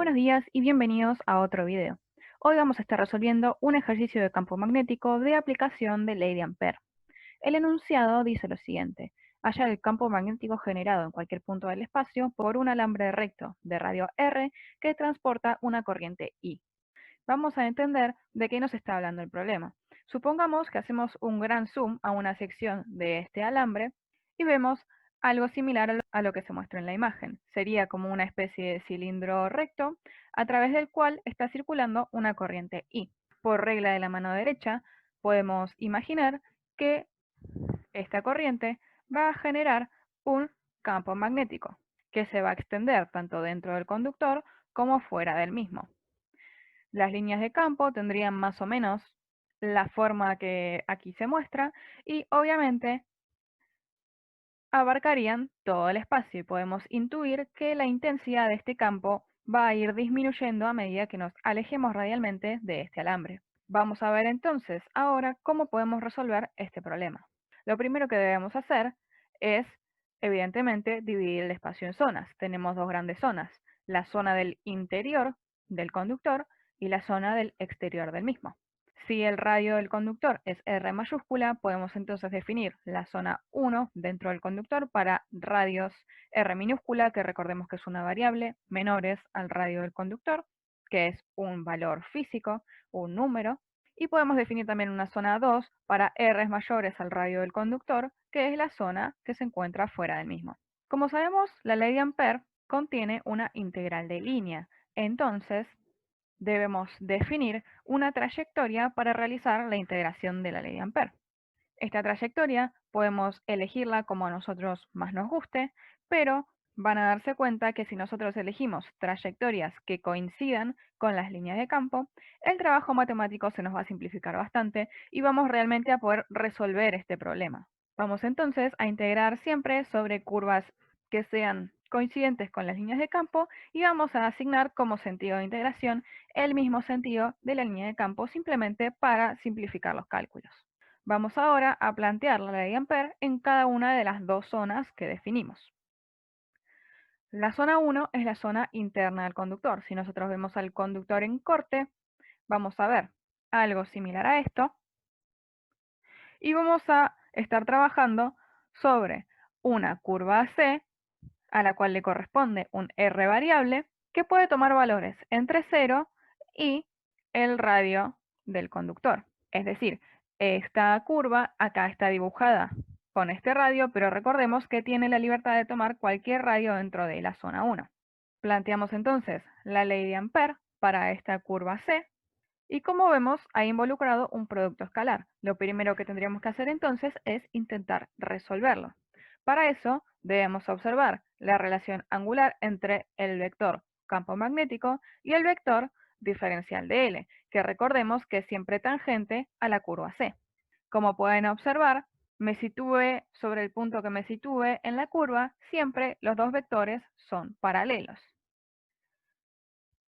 Buenos días y bienvenidos a otro video. Hoy vamos a estar resolviendo un ejercicio de campo magnético de aplicación de ley de Ampère. El enunciado dice lo siguiente: hallar el campo magnético generado en cualquier punto del espacio por un alambre recto de radio R que transporta una corriente I. Vamos a entender de qué nos está hablando el problema. Supongamos que hacemos un gran zoom a una sección de este alambre y vemos algo similar a lo que se muestra en la imagen. Sería como una especie de cilindro recto a través del cual está circulando una corriente I. Por regla de la mano derecha, podemos imaginar que esta corriente va a generar un campo magnético que se va a extender tanto dentro del conductor como fuera del mismo. Las líneas de campo tendrían más o menos la forma que aquí se muestra y obviamente abarcarían todo el espacio y podemos intuir que la intensidad de este campo va a ir disminuyendo a medida que nos alejemos radialmente de este alambre. Vamos a ver entonces ahora cómo podemos resolver este problema. Lo primero que debemos hacer es, evidentemente, dividir el espacio en zonas. Tenemos dos grandes zonas: la zona del interior del conductor y la zona del exterior del mismo. Si el radio del conductor es R mayúscula, podemos entonces definir la zona 1 dentro del conductor para radios R minúscula, que recordemos que es una variable, menores al radio del conductor, que es un valor físico, un número. Y podemos definir también una zona 2 para R mayores al radio del conductor, que es la zona que se encuentra fuera del mismo. Como sabemos, la ley de Ampère contiene una integral de línea. Entonces, debemos definir una trayectoria para realizar la integración de la ley de Ampère. Esta trayectoria podemos elegirla como a nosotros más nos guste, pero van a darse cuenta que si nosotros elegimos trayectorias que coincidan con las líneas de campo, el trabajo matemático se nos va a simplificar bastante y vamos realmente a poder resolver este problema. Vamos entonces a integrar siempre sobre curvas que sean coincidentes con las líneas de campo y vamos a asignar como sentido de integración el mismo sentido de la línea de campo, simplemente para simplificar los cálculos. Vamos ahora a plantear la ley de Ampère en cada una de las dos zonas que definimos. La zona 1 es la zona interna del conductor. Si nosotros vemos al conductor en corte, vamos a ver algo similar a esto y vamos a estar trabajando sobre una curva AC a la cual le corresponde un R variable que puede tomar valores entre 0 y el radio del conductor. Es decir, esta curva acá está dibujada con este radio, pero recordemos que tiene la libertad de tomar cualquier radio dentro de la zona 1. Planteamos entonces la ley de Ampère para esta curva C y como vemos ha involucrado un producto escalar. Lo primero que tendríamos que hacer entonces es intentar resolverlo. Para eso debemos observar la relación angular entre el vector campo magnético y el vector diferencial de L, que recordemos que es siempre tangente a la curva C. Como pueden observar, me sitúe sobre el punto que me sitúe en la curva, siempre los dos vectores son paralelos.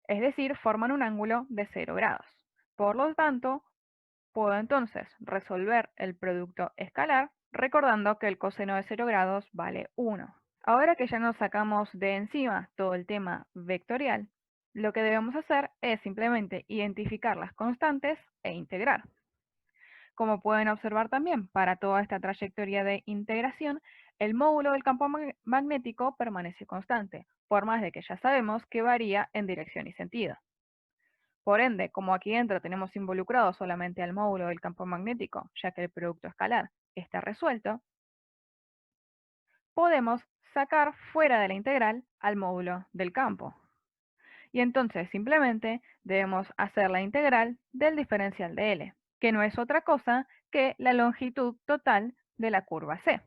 Es decir, forman un ángulo de 0 grados. Por lo tanto, puedo entonces resolver el producto escalar recordando que el coseno de 0 grados vale 1. Ahora que ya nos sacamos de encima todo el tema vectorial, lo que debemos hacer es simplemente identificar las constantes e integrar. Como pueden observar también, para toda esta trayectoria de integración, el módulo del campo magnético permanece constante, por más de que ya sabemos que varía en dirección y sentido. Por ende, como aquí dentro tenemos involucrado solamente al módulo del campo magnético, ya que el producto escalar está resuelto, podemos sacar fuera de la integral al módulo del campo. Y entonces simplemente debemos hacer la integral del diferencial de L, que no es otra cosa que la longitud total de la curva C.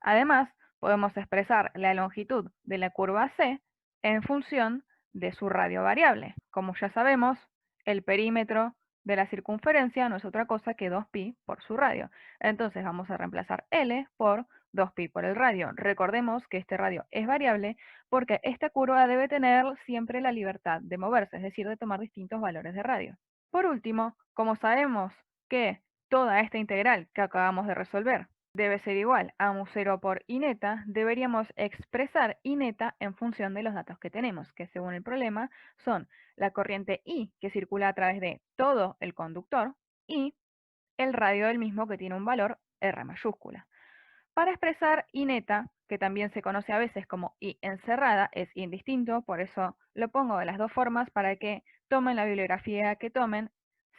Además, podemos expresar la longitud de la curva C en función de su radio variable. Como ya sabemos, el perímetro de la circunferencia no es otra cosa que 2pi por su radio. Entonces vamos a reemplazar L por 2pi por el radio. Recordemos que este radio es variable porque esta curva debe tener siempre la libertad de moverse, es decir, de tomar distintos valores de radio. Por último, como sabemos que toda esta integral que acabamos de resolver debe ser igual a mu0 por I neta, deberíamos expresar I neta en función de los datos que tenemos, que según el problema son la corriente I, que circula a través de todo el conductor, y el radio del mismo, que tiene un valor R mayúscula. Para expresar I neta, que también se conoce a veces como I encerrada, es indistinto, por eso lo pongo de las dos formas para que tomen la bibliografía que tomen,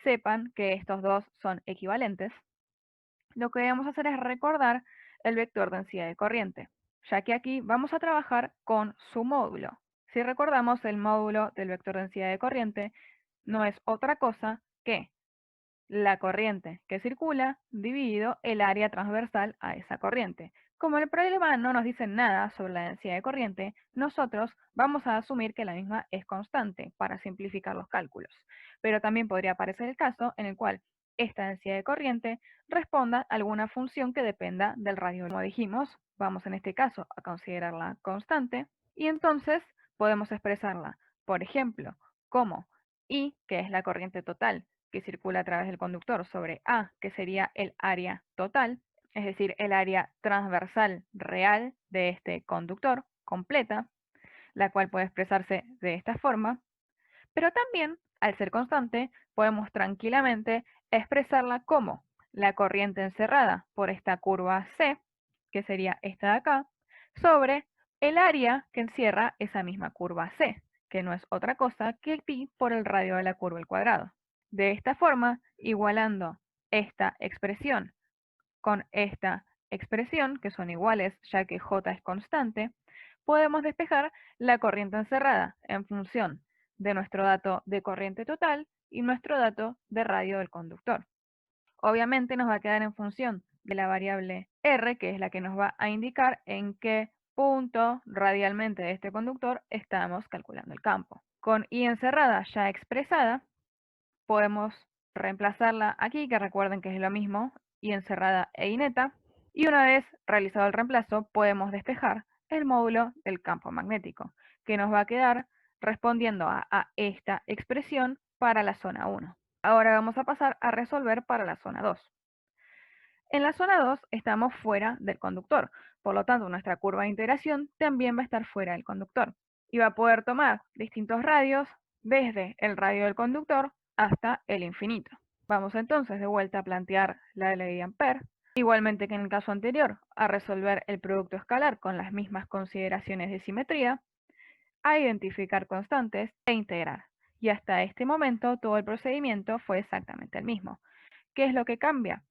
sepan que estos dos son equivalentes. Lo que debemos hacer es recordar el vector densidad de corriente, ya que aquí vamos a trabajar con su módulo. Si recordamos, el módulo del vector densidad de corriente no es otra cosa que la corriente que circula dividido el área transversal a esa corriente. Como el problema no nos dice nada sobre la densidad de corriente, nosotros vamos a asumir que la misma es constante para simplificar los cálculos. Pero también podría aparecer el caso en el cual esta densidad de corriente responda a alguna función que dependa del radio. Como dijimos, vamos en este caso a considerarla constante y entonces podemos expresarla, por ejemplo, como I, que es la corriente total que circula a través del conductor, sobre A, que sería el área total, es decir, el área transversal real de este conductor, completa, la cual puede expresarse de esta forma, pero también, al ser constante, podemos tranquilamente expresarla como la corriente encerrada por esta curva C, que sería esta de acá, sobre el área que encierra esa misma curva C, que no es otra cosa que pi por el radio de la curva al cuadrado. De esta forma, igualando esta expresión con esta expresión, que son iguales ya que J es constante, podemos despejar la corriente encerrada en función de nuestro dato de corriente total y nuestro dato de radio del conductor. Obviamente nos va a quedar en función de la variable R, que es la que nos va a indicar en qué punto radialmente de este conductor estamos calculando el campo. Con I encerrada ya expresada, podemos reemplazarla aquí, que recuerden que es lo mismo, I encerrada e I neta, y una vez realizado el reemplazo podemos despejar el módulo del campo magnético, que nos va a quedar respondiendo a esta expresión para la zona 1. Ahora vamos a pasar a resolver para la zona 2. En la zona 2 estamos fuera del conductor, por lo tanto nuestra curva de integración también va a estar fuera del conductor y va a poder tomar distintos radios desde el radio del conductor hasta el infinito. Vamos entonces de vuelta a plantear la ley de Ampère, igualmente que en el caso anterior, a resolver el producto escalar con las mismas consideraciones de simetría, a identificar constantes e integrar. Y hasta este momento todo el procedimiento fue exactamente el mismo. ¿Qué es lo que cambia?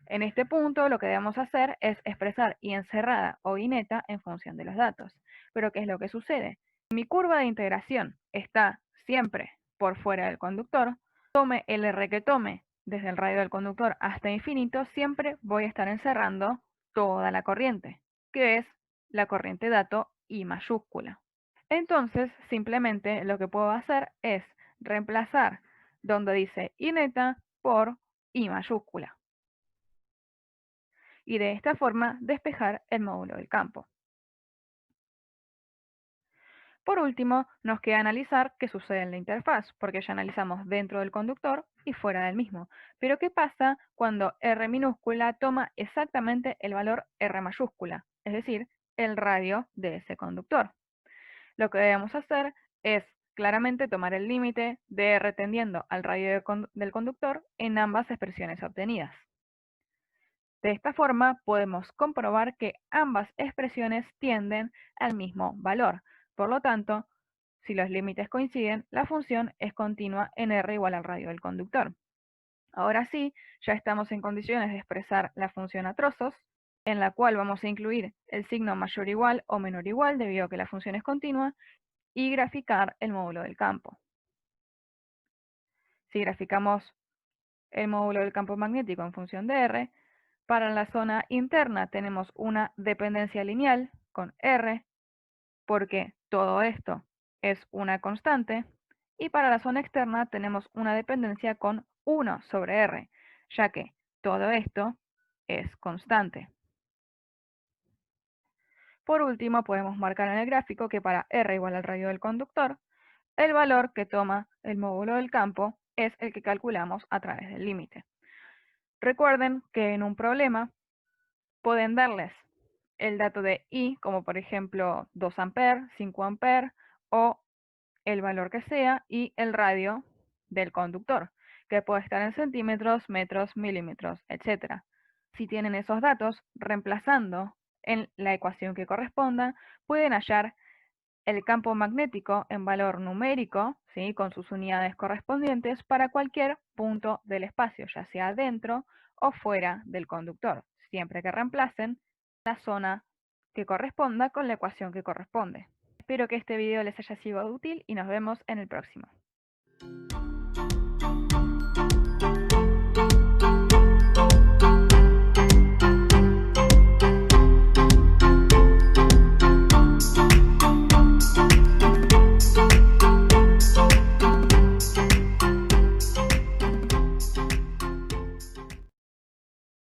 En este punto lo que debemos hacer es expresar I encerrada o I neta en función de los datos. Pero ¿qué es lo que sucede? Si mi curva de integración está siempre por fuera del conductor, tome el R que tome desde el radio del conductor hasta infinito, siempre voy a estar encerrando toda la corriente, que es la corriente dato I mayúscula. Entonces, simplemente lo que puedo hacer es reemplazar donde dice I neta por I mayúscula y de esta forma despejar el módulo del campo. Por último, nos queda analizar qué sucede en la interfaz, porque ya analizamos dentro del conductor y fuera del mismo. Pero ¿qué pasa cuando R minúscula toma exactamente el valor R mayúscula, es decir, el radio de ese conductor? Lo que debemos hacer es claramente tomar el límite de R tendiendo al radio del conductor en ambas expresiones obtenidas. De esta forma podemos comprobar que ambas expresiones tienden al mismo valor. Por lo tanto, si los límites coinciden, la función es continua en R igual al radio del conductor. Ahora sí, ya estamos en condiciones de expresar la función a trozos, en la cual vamos a incluir el signo mayor igual o menor igual debido a que la función es continua, y graficar el módulo del campo. Si graficamos el módulo del campo magnético en función de R, para la zona interna tenemos una dependencia lineal con R, porque todo esto es una constante, y para la zona externa tenemos una dependencia con 1 sobre R, ya que todo esto es constante. Por último, podemos marcar en el gráfico que para R igual al radio del conductor, el valor que toma el módulo del campo es el que calculamos a través del límite. Recuerden que en un problema pueden darles el dato de I, como por ejemplo 2 amperes, 5 amperes o el valor que sea, y el radio del conductor, que puede estar en centímetros, metros, milímetros, etc. Si tienen esos datos, reemplazando en la ecuación que corresponda, pueden hallar el campo magnético en valor numérico, ¿sí?, con sus unidades correspondientes para cualquier punto del espacio, ya sea dentro o fuera del conductor, siempre que reemplacen la zona que corresponda con la ecuación que corresponde. Espero que este video les haya sido útil y nos vemos en el próximo.